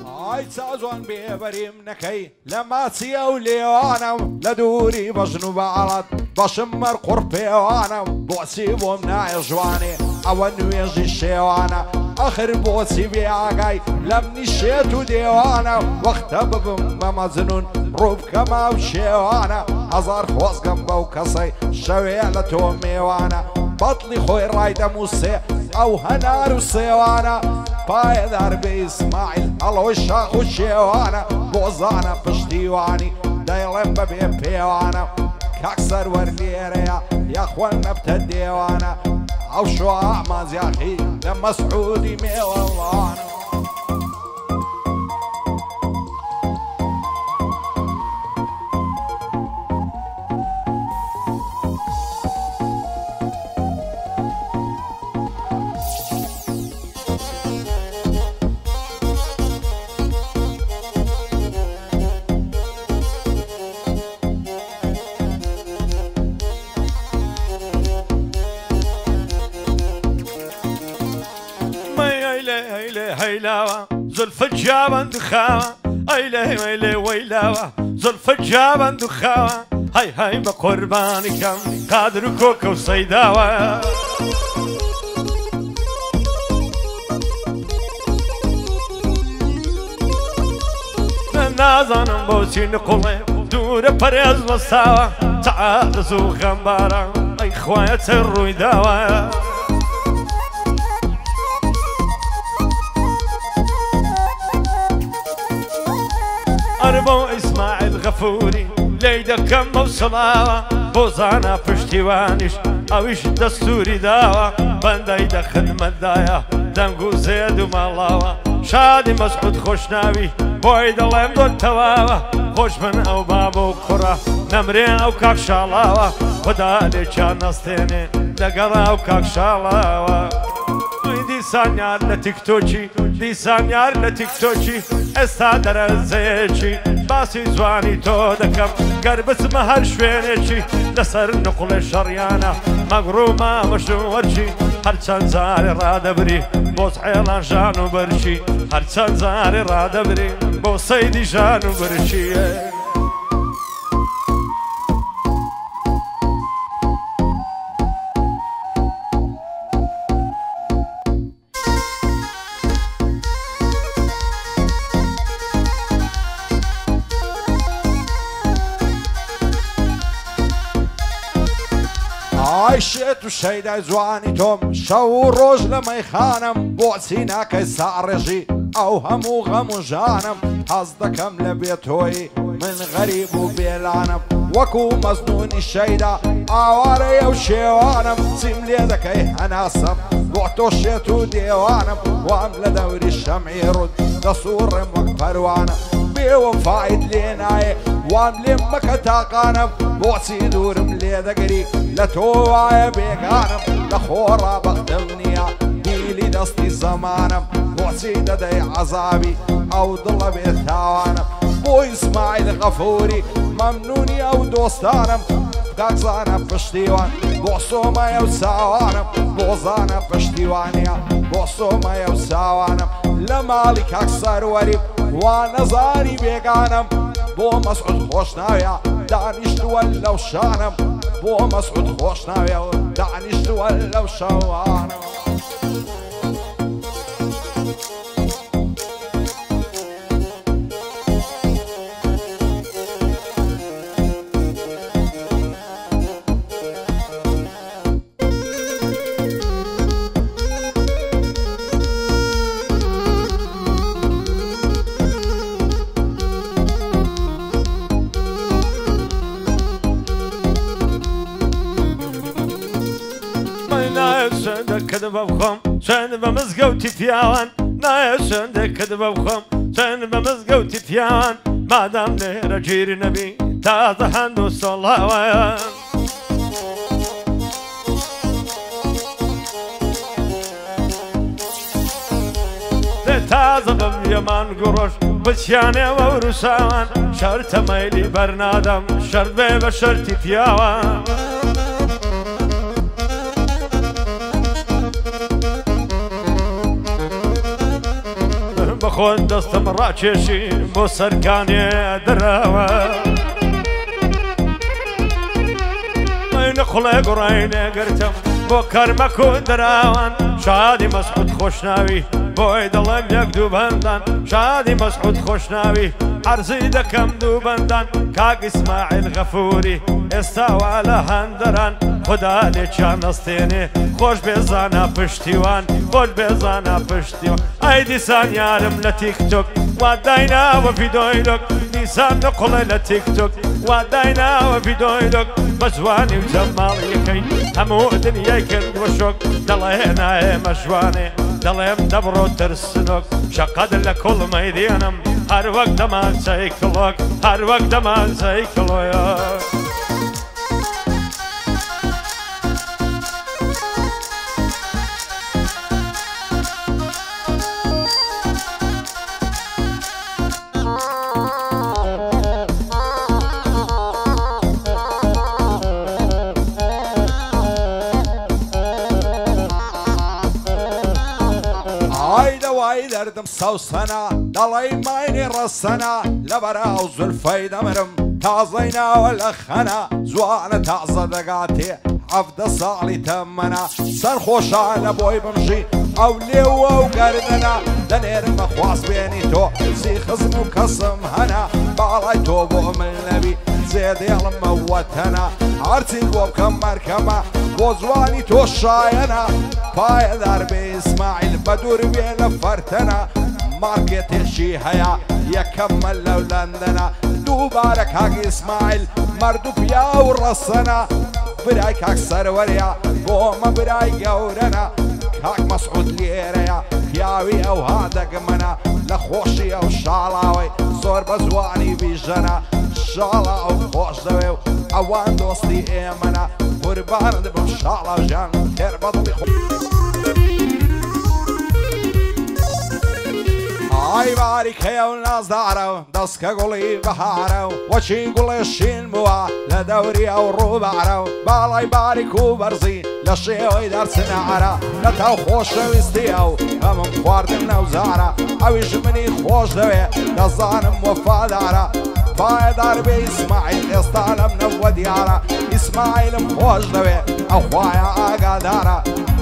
ئای چاوان بێبەریم نەکەی لە ماچیە و لێوانە لە دووری بەژن و باڵات بەشم مەر قوڕ پێوانە بۆچی بۆم نایە ژوانێ ئەوە نوێژی شێوانە ئەخر بۆچی بێئاگای لەم نیشێت و دێوانە وەختە ببم بە مەجنون ڕوو بکەما و شێوانە هەزار خۆزگەم بەو کەسەی شەوێ لە تۆ میێوانە بەتڵی خۆی ڕایدەمووسێ ئەو هەنار و سێوانە پایەدار بێ ئیسماعیل هەڵۆی شاخ و شێوانە بۆزانە پشتیوانی دەیڵێم بەبێ پێوانە کاک سەروەر لێرەیە یاخوا نەبتە دێوانە ئەو شوە ئامازیاخی لە مەسعودی مێوەڵانە هيلاوة زلف الجابن دخاوة ايلي ويلي ويلاوة زلف الجابن دخاوة هاي هاي بقرباني كم قادر كوكا وصيداوة نازانم بوسي نقولي دور بريز وصاوة تعال زو غنبارة اي خوايا الروي داوة أربو إسماعيل غفوري ليدا كم وصلاوة بوزانا پشتیوانش أويش دستوري داوة بندايدا خدمة دايا دنگو زيد ومالاوة شادي مسعود خوشناوي بويدا لم دو تواوة خوش من أو بابو كرة نمرين أو كاك شالاوة خدا كان نستيني دقلا أو كاك شالاوة دیسان یار لە تیکتۆکی دیسان یار لە تیکتۆکی ئێستا دەرەزەیەکی باسی جوانی تۆ دەکەم گەر بچمە هەر شوێنێکی لەسەر نقڵێ شەڕیانە مەگڕوومە مەشوەرچی هەرچەند جارێ ڕادەبری بۆ عێڵان ژان و بەرچی هەرچەند جارێ ڕادەبری بۆ سەیدی ژان و بەرچی عیشێت و شەیدای جوانی تۆم شەو و ڕۆژ لە مەیخانم بۆچی ناکەی ساڕێژی ئەو هەموو غەم و ژانم حەز دەکەم لە بێتۆی من غەریب و بێلانم وەکو مەزنونی شەیدا ئاوارەیە و شێوانم چیم لێ دەکەی هەناسم بۆ تۆ شێت و دێوانم وام لە دەوری شەمعی ڕوود دەسووڕێم وەک پەروانە بێوەفایت لێ نایە وام لێم مەکە تاقانم بۆچی دوورم لێ دەگەری لە تۆ وایە بێگانم لە خۆڕا بەختم نییە بیلی دەستی زەمانم بۆچی دەدەی عەزابی ئەو دڵە بێت تاوانم بۆ ئیسماعیل غەفووری مەمنونی ئەو دۆستانم کاکزانە پشتیوان بۆ سۆمایە و چاوانم بۆزانە پشتیوانیە بۆ سۆمایە و چاوانم لە ماڵی کاک سەروەری وا نەزانی بێگانم بۆ مەسعود خۆش ناوێ دانیشتووە لەو شانم بۆ مەسعود خۆش ناوێ دانیشتووە لەو شەوانم كذبة بخم شان بمزقوتي فياوان نايا شان كذبة بخم شان بمزقوتي فياوان ما دام نهر جير نبي تازه هندو صلاوان تازه بم يمان قروش بشياني وورساوان شرط ميلي برنادم شرط بيبا شرطي فياوان بخۆن دەستم ڕاکێشین بۆ سەرکانێ دراوە نەخڵێ گوڕینێ گرتم بۆ کەرمەک و دراوان شادی مەسعود خۆشناوی بۆی دڵم یەک دوو بەندان شادی مەسعود خۆشناوی عەرزی دەکەم دوو بەندان کاک ئیسماعیل غەفووری ئێستاوا لە هەندەران خدا لێکیان نەستێنێ خۆش بێزانە پشتیوان خۆش بێزانە پشتیوان ئەی دیسان یارم لە تیکتۆک وا دایناوە ڤیدۆی لۆک دیسان نەقڵێ لە تیکتۆک وا دایناوە ڤیدۆی لۆک بە جوانی و جەماڵیەکەی هەموو دنیای کردوە شۆک دەڵێ نایێمە جوانێ دەڵێم دەبڕۆ ترسنۆک شەقەت لە کوڵمەی دێنم هەر وەک دەمانچەی کڵۆک هەر وەک دەمانچەی کڵۆیۆک دەردم سەوسەنا دەڵێی ماینی ڕەسەنا لەبەراو زولفەی دەمرم تازەی ناوە لە خەنا جوانە تازە دەگاتێ حەفدە ساڵی تەمەنا سەرخۆشە لە بۆی بمژی ئەو لێوە و گەردەنا دەنێرمە خواست بێنی تۆ زی خزم و کەسم هەنا باڵای تۆ بۆ من نەبی زێدێڵمە وەتەنا هەرچی بۆ بکەم مەرکەمە بۆ جوانی تۆ شایەنە پایەدار بێ ئیسماعیل بە دوور بێ لە فەرتەنە مارکێتێشی هەیە یەکەممە لەو لەندەنە دووبارە کاک ئیسماعیل مەرد و پیا و ڕەسەنە برای کاک سەروەریا بۆمە برای گەورەنە کاک مەسعود لێرەیە پیاوی ئەو هادەگمەنە لە خۆشی ئەو شاڵاوەی زۆر بە جوانی بیژەنە شاڵا ئەو خۆش دەوێ و ئەوان دۆستی ئێمەنە قوربانت بم شاڵا ژیان تێر بەدڵی خۆ ئای باریکەیە و نازدارە و دەستکە گوڵی بەهارە و وەچی گوڵێشین بووە لە دەوری ئەو ڕووبارە و باڵای باریک و بەرزی لە شێوەی دەرچنەعرە لە تاو خۆشەویستیە و هەمم خواردن نەوزارە ئەویش منی خۆش دەوێ دەزانم وەفادارە پایەدار بێ ئیسماعیل ئێستا لەم نەوە دیارە ئیسماعیلم خۆش دەوێ ئەو خوایە ئاگادارە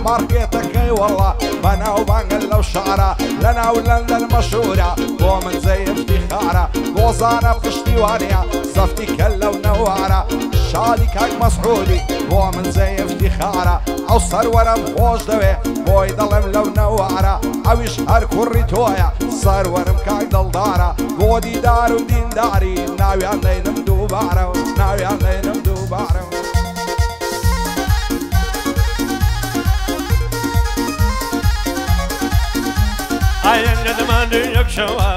مارکێتەکەی وەڵا بەناو بانگل لەو شارە لەناو لەندەن مەشهورە بۆ من جێی افتیخارە بۆزانە پشتیوانە سەفتی کەل لەو نەوارە شادی کاک مەسعودی بۆ من جێی افتیخارە ئەو سەروەرم خۆش دەوێ بۆی دەڵێم لەو نەوارە ئەویش هەر کوڕی تۆیە سەروەرم کاک دڵدارە بۆ دیدار و دینداری ناویان دەینم دووبارە و ناویان دەینم دووبارە ئاەن لە دەماندی یەکشەوە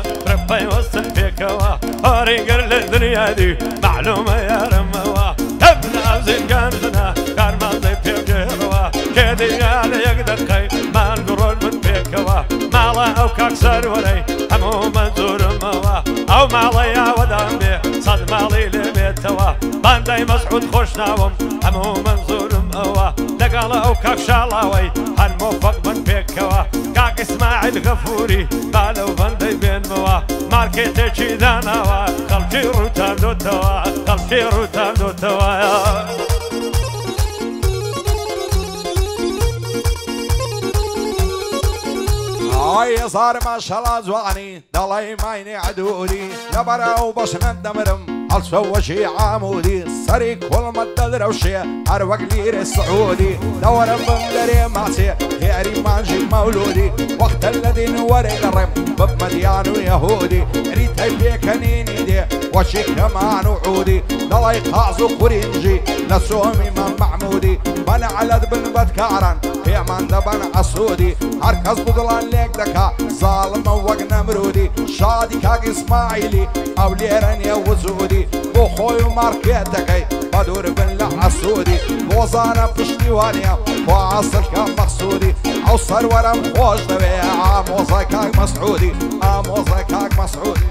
پێوەستن پێکەوە هەڕیگەر لە دنیادی معلومە یارمەوە هەبن ئازینگانزنە کارمازەی پێگێڕەوە کێدییا لە یەک دەقەی مانگڕۆن من پێکەوە ماڵە ئەو کاک سەروەرەی هەموو مەنزورمەوە ئەو ماڵە یاوەدان بێ سەد ماڵی لێ بێتەوە باندای مەسعود خۆش ناوم هەموو مەنزورم ئەوە لەگەڵە ئەو کاک شاڵاوەی هەر مۆفەق من پێکەوە کاک ئیسماعیل غەفووری با لەو بەندەی بێنمەوە مارکێتێکی داناوە خەڵکی ڕووتان دۆتەوە خەڵکی ڕووتان دۆتەوە ئای هێزار ماشەڵا جوانی دەڵێی ماینی عەدوودی لەبەرەو بەشنت دەمرم هەڵسەوەشی عامودی سەری کوڵمت دەدرەوشێ هەر وەک لیرە سعودی دەوەرم بم دەرێ ماچێ هێری مانجی مەولودی وەختە لە دین وەرێ دەڕێم ببمە دیان و یەهودی ریتەی پێکەنینی دێ وەچی کەمان و عودی دەڵێی قاز و قورینجی لە سۆمی مەم مەحمودی بەنەعەلەت بن بەدکاران پێمان دەبەن ئەسوودی هەر کەس بگڵان لێک دەکا زاڵمە وەک نەمرودی شادی کاک ئیسماعیلی ئەو لێرە نیە وجودی بۆ خۆی و مارکێتەکەی بە دوور بن لە ئەسوودی بۆزانە پشتیوانە بۆ ئاسڵکە مەقسوودی ئەو سەروەرم خۆش دەوێ ئامۆزای کاک مەسعودی ئامۆزای کاک مەسعودی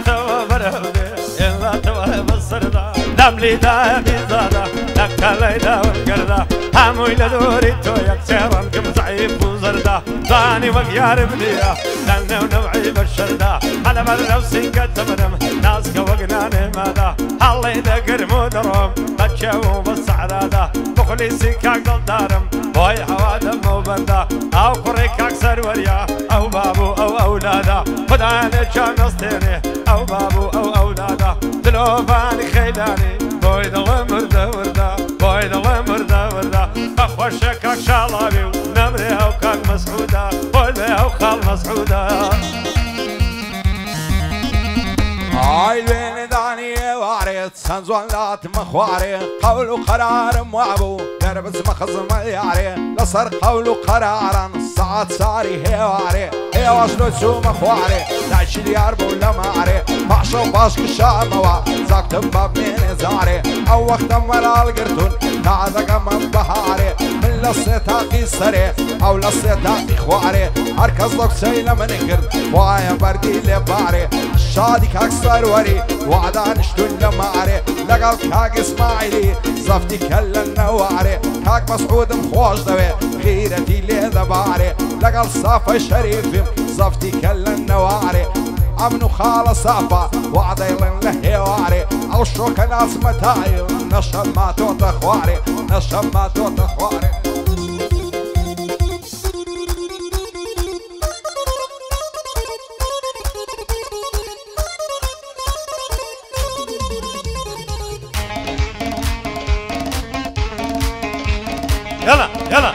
تو برهودي إلا تو بصردا دملي دا بيزادا لكالي دا والقردا هموي لدوري تو يكسيران كم زعيب وزردا ضاني وقيار بديا لأنه نوعي بالشردا على مدرب سنقة منم ناس كوقناني مادا الله يذكر مدرم بتشاو بالسعدادا مخلصي كاك دارم بوي حوادم وبندا أو قريك أكثر وريا أو بابو أو أولادا خداني كان نصتيني أو بابو أو أولادا دلوفاني خيلاني بوي دل مردا وردا بوي دل مردا وردا أخوشك كاك شالابي ونمري أو كاك مسعودا بوي أو خال مسعودا هاي الوين داني وعريت سنزوان لات مخواري قول قرار موعبو درب مخزم يعري لصر قول قرارا ساعات ساري هيواري هيواشلو تشو مخواري دايش ديار بولا ماري معشو باشك الشاموا زاك تباب من زاري او وقت ملا القرتون هذا كمان بهاري من لصيتا قيسري او لصيتا اخواري هركز لك سيلا من قرد وايا بردي لباري شادي كاك سروري وعدان شتون لماري لقل كاك اسماعيلي صفتي كلا النواري كاك مسعود مخوش دوي غيرتي لذا باري لقل صافي شريفي صفتي كلا النواري امنو خالة صافا وعديلن لهيواري او شوك ناس متاعي نشم ما توت اخواري نشم ما توت اخواري يلا يلا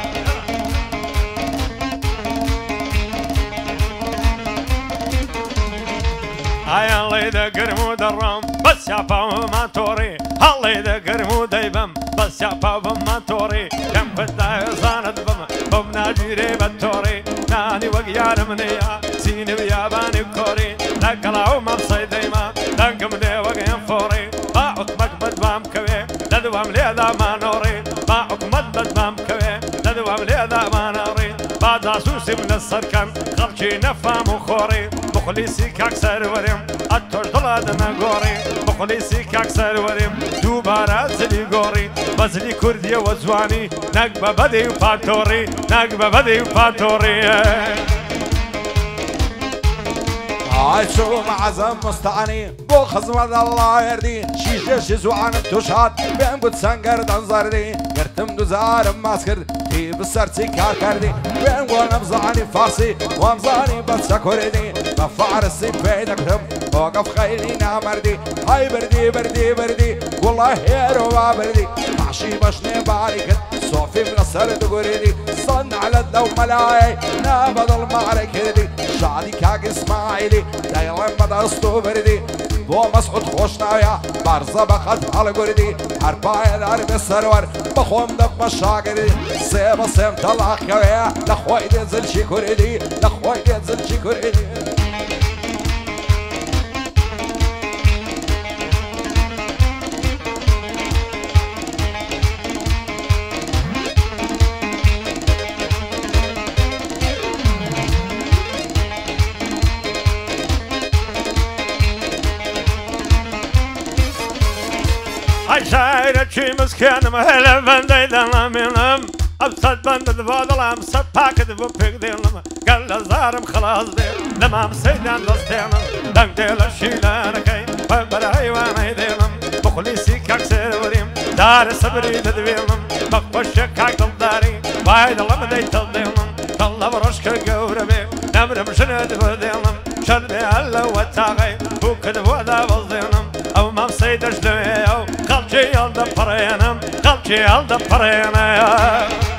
هاي الله يذكر مدرم بس يا فاهم ما توري الله يذكر مديبم بس يا فاهم ما توري كم فدا صانت بم ناجيري بتوري ناني وقيان منيا سيني بياباني كوري لكلاو ما بصيديما لكم دي وقيان فوري باعك مكبد بام كوي لدوام ليدا ما نوري باعك مكبد بام كوي لدوام ليدا ما نوري بعد عسوسي من السركن خلشي نفهم وخوري مخلصي كاك سروريم اتور طلعنا غوري مخلصي كاك سروريم دوباره زلي غوري بزلي كردي وزواني نقبه بدي وفاتوري نقبه بدي وفاتوري هاي شو معزم مستعني بو خزمة الله يردي شيشة شزوعان توشات بين بود سنگر دنزاردي قرتم دوزارم ماسكر تي بسرتي كار كردي بين قولم زاني فارسي وامزاني بس كردي بفارسي بيدكتم وقف خيلي نامردي هاي بردي بردي بردي والله هيرو بردي معشي بشني باركت صوفي من السرد قردي صن على الدو ملاي نابض المعركة دي شادي كاك اسماعيلي دايما بدرستو بردي بو مسعود خوشناويا برزا بخد حال قردي هربايا دار بالسرور بخوم دق مشاقردي سيبا سيم طلع كويا لخوي ديزل شي كردي لخوي ديزل شي كردي عشايرة شي مسكين مهلا بندي دلامينم أبسط بند فاضلام سباك دبوبيك ديلم قال زارم خلاص ديل لما مسيدان لستينم دنك ديل الشيلانكي وبراي وانا ديلم مخلصي كاك سيروريم دار صبري تدويلم مقبشك كاك دلداري وايد الله بدي تلديلم طلع برشك قوربي نمرم شند بديلم شد بيهلا وتاغي وكد ودا بزيلم او ما مسيدش لويو خلشي يلد برينم خلشي يلد برينم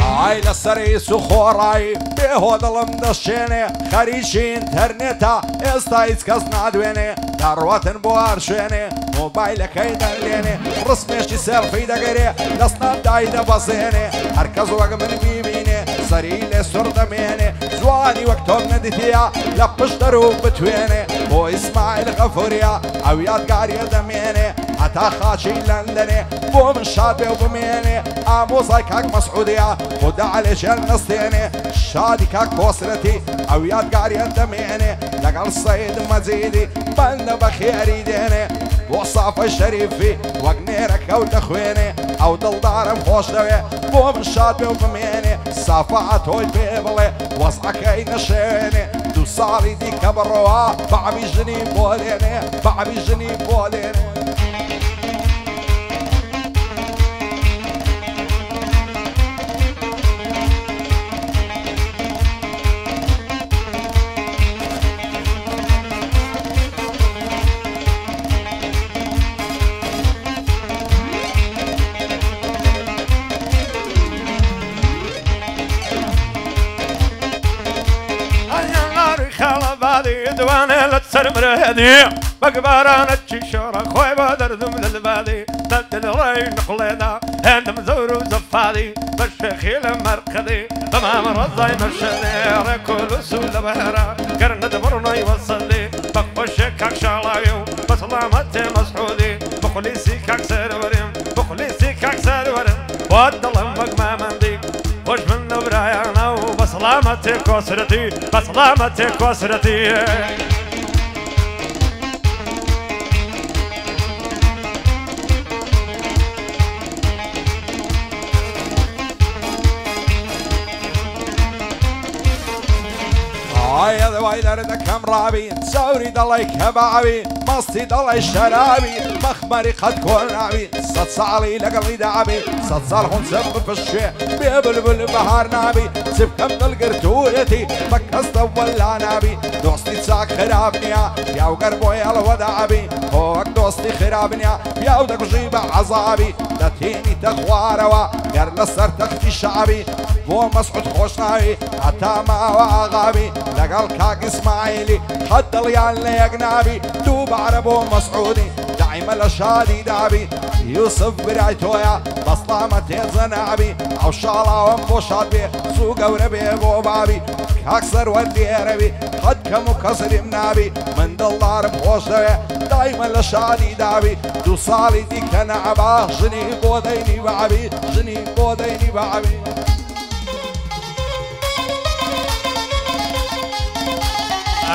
هاي لسري سخوراي بهو ظلم دشيني خريشي انترنتا استايز كسنا دويني درواتن بوارشيني موبايلك هيدليني رسميشي سيلفي دقري لسنا دايدا بصيني هركز وق من بيميني سريلي سردميني زواني وقتهم ندتيا لبشترو بتويني بو اسماعيل غفوريا او ياد قاري دميني هەتا خاچی لەندەنێ بۆ من شاد بێ و بمێنێ ئامۆزای کاک مەسعودیە خوددا عەلێجیان نەستێنێ شادی کاک کۆسرەتی ئەو یادگاریان دەمێنێ لەگەڵ سەید مەجیدی بەندە بە خێری دێنێ بۆ سافە شەریفی وەک نێرە کەوت دەخوێنێ ئەو دڵدارم خۆش دەوێ بۆ من شاد بێ و بمێنێ سافە تۆی پێ بڵێ وەزعەکەی نەشێنێ دوو ساڵی دیکە بڕەوە بەعەبی ژنی بۆ لێنێ بەعەبی ژنی بۆ لێنێ دوانه لتسر مرهدي بقبارانة شورة خوي بدردم للبادي دل راي نقلينا هندم زور وزفادي بالشخيل مرقدي تمام رضاي مرشدي ركول سول بهرا قرن دبرنا يوصلي بقبشك كاك شالايو بسلامتي مسعودي بخليسي كاك سروريم بخليسي كاك سروريم ودلم مقما مندي وش من برايانا وبسلامتي كسرتي بسلامتي كسرتي هاي ذوي دردكم رابي سوري ضلي كبابي مصي ضلي شرابي مخمري قد كون عبي صد صالي لقلي دعبي صد صال خون سب في الشيء بيبلبل بهار نابي سب كم ضل قرتويتي مكست ولا نابي دوستي تساك خرابنيا يا وقربو يا الودعبي هوك دوستي خرابنيا يا ودك جيب عذابي دتيني تخواروا غير لسر تختي شعبي بو مسعود خوشناوي حتى ما وغابي لقال كاك اسماعيلي حتى ليال ليقنابي دوب عربو مسعودي دايما لشادي دابي يوسف برايتويا بسلامة تيزنابي او شالا ومبو شادبي سوق وربي بو بابي كاكسر ودي ربي حد كمو كسر منابي من دلار بخوشوي دايما لشادي دابي دو صالي دي كنعبا جني بوديني بعبي جني بوديني بعبي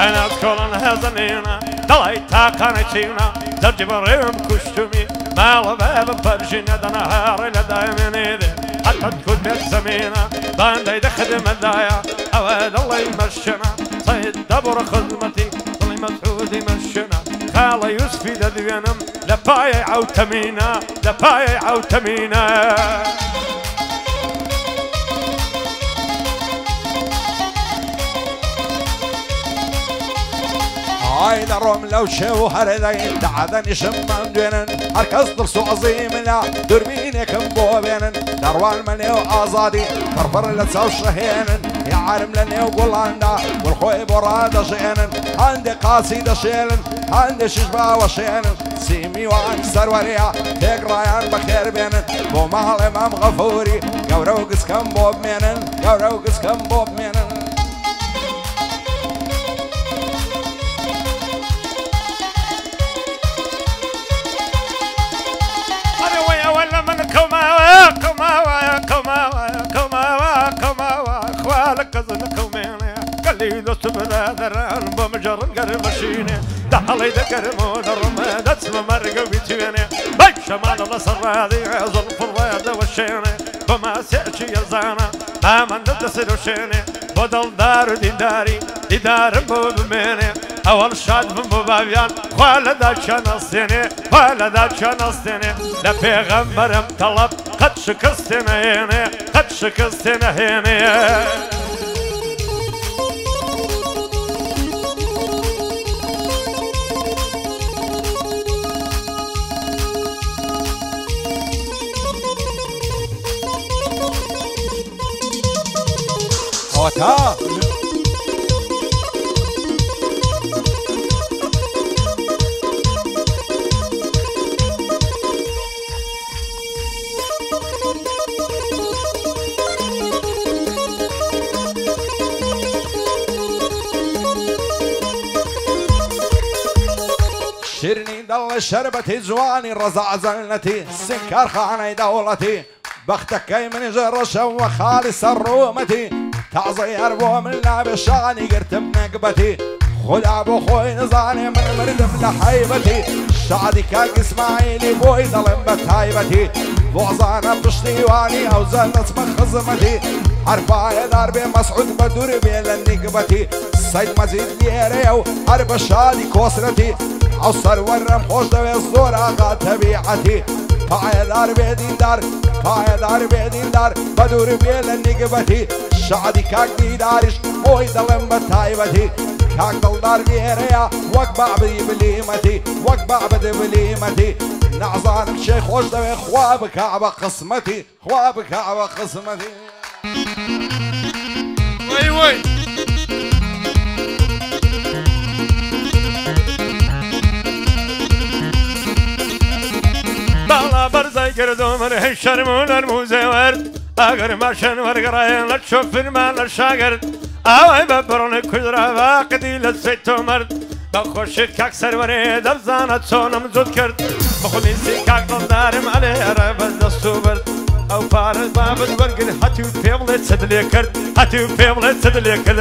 أنا أذكر أنها زنينة دليتها قناتينا ترجب الريم كشتمي مال باب برجينا دنهار لدايمين إيدي حتى تكون مزمينة باندي دخدم الدايا أواد الله يمشنا صيد دبر خدمتي ضلي مسعود يمشنا خالي يوسفي لذينم لبايع أو تمينا لبايع أو تمينا هاي دروم لو شو هردين دعدني شمم دوينن هركز درسو عظيمنا دربينك مبوبينن دروان مني وآزادي فرفر لتساو شهينن يا عالم لني وقولاندا والخوي برادة شينن عندي قاصيدة شينن عندي شجبا وشينن سيمي وانكسر وريا تيك رايان بخير بينن بو مال امام غفوري قورو قسكم بوب مينن قورو قسكم بوب مينن دوست برادران بمجر قرب مشيني دحلي دكرمون الرماد اسمه مرقه بيتويني باي شمال الله سرادي ظلف الرياض والشيني بما سيرشي يزانا ما من تدسل وشيني بدل دار دي دار بميني اول شاد بمبابيان خالدا شنصيني خالدا شنصيني لبيغمبرم طلب قد شكستنا هيني قد شكستنا هيني وتا شيرني يلا شربتي جواني رزع زلتي سنكر خاني دولتي بختك من جرشة وخالص الرومتي تعزير بو من لعب شاني قرت بنقبتي خد ابو خوي نزاني من مردم لحيبتي شعدي كاك اسماعيلي بوي ظلم بتايبتي بوزانا بشتيواني او زلت مخزمتي عرفايا داربي مسعود بدور بين النقبتي سيد مزيد ليريو عرب شادي كوسرتي عصر ورم خوش دوي الزور اغا تبيعتي پایدار بدیندار پایدار بدیندار بدور بین النقبتی شعدی کاک دیدارش بوی دلم بتایبتی کاک دلدار گیریا وک بعبدی بلیمتی وک بعبد بلیمتی نعزانك شيخ خوش دوي خواب كعبة قسمتي خواب كعبة قسمتي وي وي بالا برزاي كردو مرحي شرمون الموزي ورد اگر ماشن ورقراين لا تشوف المال الشاقرد اوي ببرون كدرا باقدي لسيتو مرد بخوش كاك سروري دبزانة صونم زود كرد بخوني سيكاك ضدارم عليه رابز دستو برد او بارد بابد برقل هاتيو بيبلت سدلي كرد هاتيو بيبلت سدلي كرد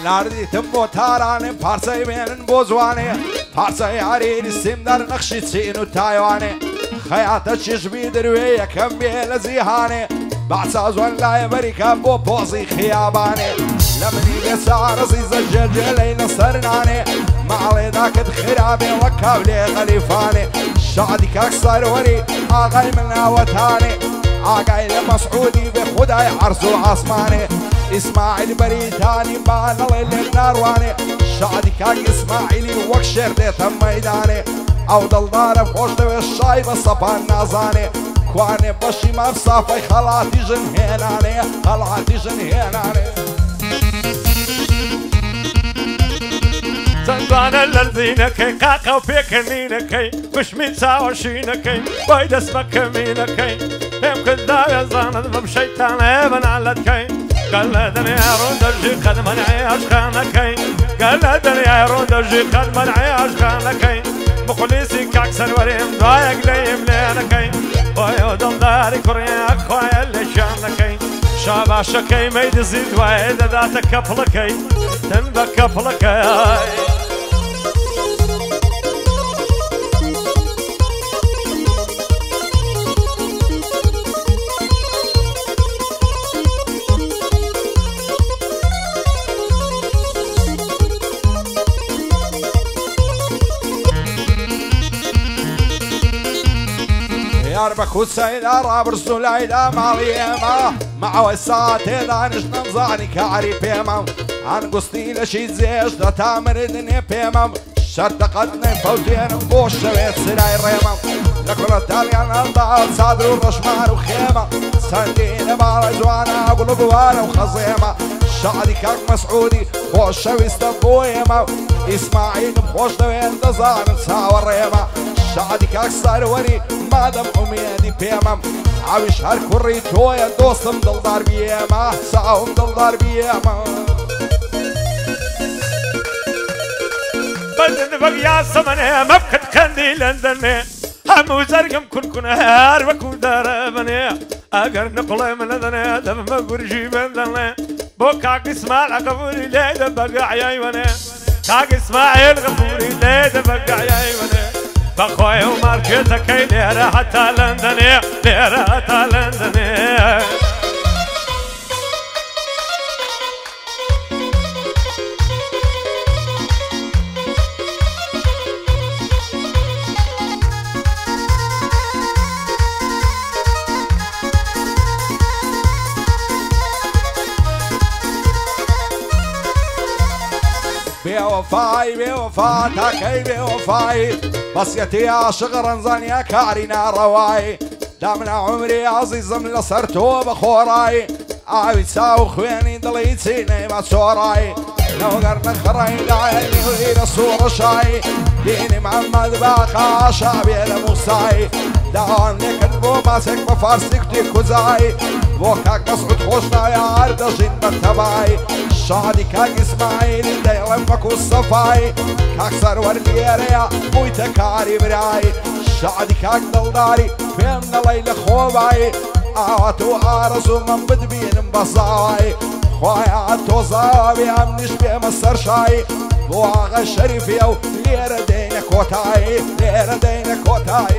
ناردي تمو تاراني بارسي بين بوزواني بارسي عريري السمدر نخشي تسينو تايواني خياطة شجبي دروية كم بيلا زيهاني بعد سازوان لا يبريكا بو بوزي خياباني لمني بيسار زيزة جلجلي نصرناني معلي ذاك خرابي وكاب لي غليفاني شعدي كاكسر وري آغاي منا وتاني آغاي لمسعودي بخداي عرسو عصماني اسماعيل بريتاني بانا ليل نارواني شعدي كاك اسماعيلي وكشر ديتا ميداني او دلدار فوش دوي الشايبة صبان نازاني كواني بشي ما بصافي خلاتي جنهيناني خلاتي جنهيناني زنبانا للزينكي قاقا وبيكنينكي مش من ساوشينكي وايد اسمك مينكي يمكن داوية زاند بمشيطان ايبن علتكي قال لدني عيرون درجي قد منعي عشقانكي قال لدني عيرون درجي قد منعي عشقانكي مخلصي كاكسر وريم ضايق ليم لينكي ويودم داري كوريا اخويا اللي شانكي شاباشكي ميد زيد وايد ذاتك كفلكي تنبك كفلكي ياربك والسيدة راب السلايدة ماليما مع وساتي دانش ننزاني كعري بيمم عن قصتي لشي زيش دا تامردني بيمم شرط قدني فوتين بوش شويت سلاي ريمم لكل التاليان الضعال صادر الرشمار وخيمة سندين بارا جوانا قلوب وانا وخزيمة شعري كاك مسعودي بوش شوي استبويمة اسماعيل بخوش دوين دزان تساور ريمة شعدي كاك ساروري مادم أميدي بيمم عاوش هر كوري تويا دوستم دلدار بيما ساهم دلدار بيما بدن بقيا سمنه مبكت خندي لندنه همو زرقم كن هار وكو داربنه اگر نقله من دنه دم مغرجي بندنه بو كاك اسماعيل غفوري ليد بقع يايونه كاك اسماعيل غفوري ليد بقع يايونه بخوي وماركتك ليرة حتى لندني ليرة حتى لندني بوفاي بوفا تاكي بوفاي بصيتي عاشق رنزان يا كارينا رواي دامنا عمري عزيز من صرتو بخوراي عاوي تساو خويني ضليتيني ما صوراي لو قرن خرين دعيني وإلى صورة شاي ديني محمد باقا شعبي لموساي دعوان نكتبو ماسك بفارسك تيكوزاي وكاك مسعود خوشنا يا عردجين بالتباي شادي كاك اسماعيل دايلم مكو الصفاي كاك سرور ليريا بويتا كاري براي شادي كاك دلداري فهمنا ليلة خوباي آتو آرزو من بدبين مبصاي خوايا توزاوي عم نشبه مصر شاي بواغ الشريف يو ليرة دينا كوتاي ليرة دينا كوتاي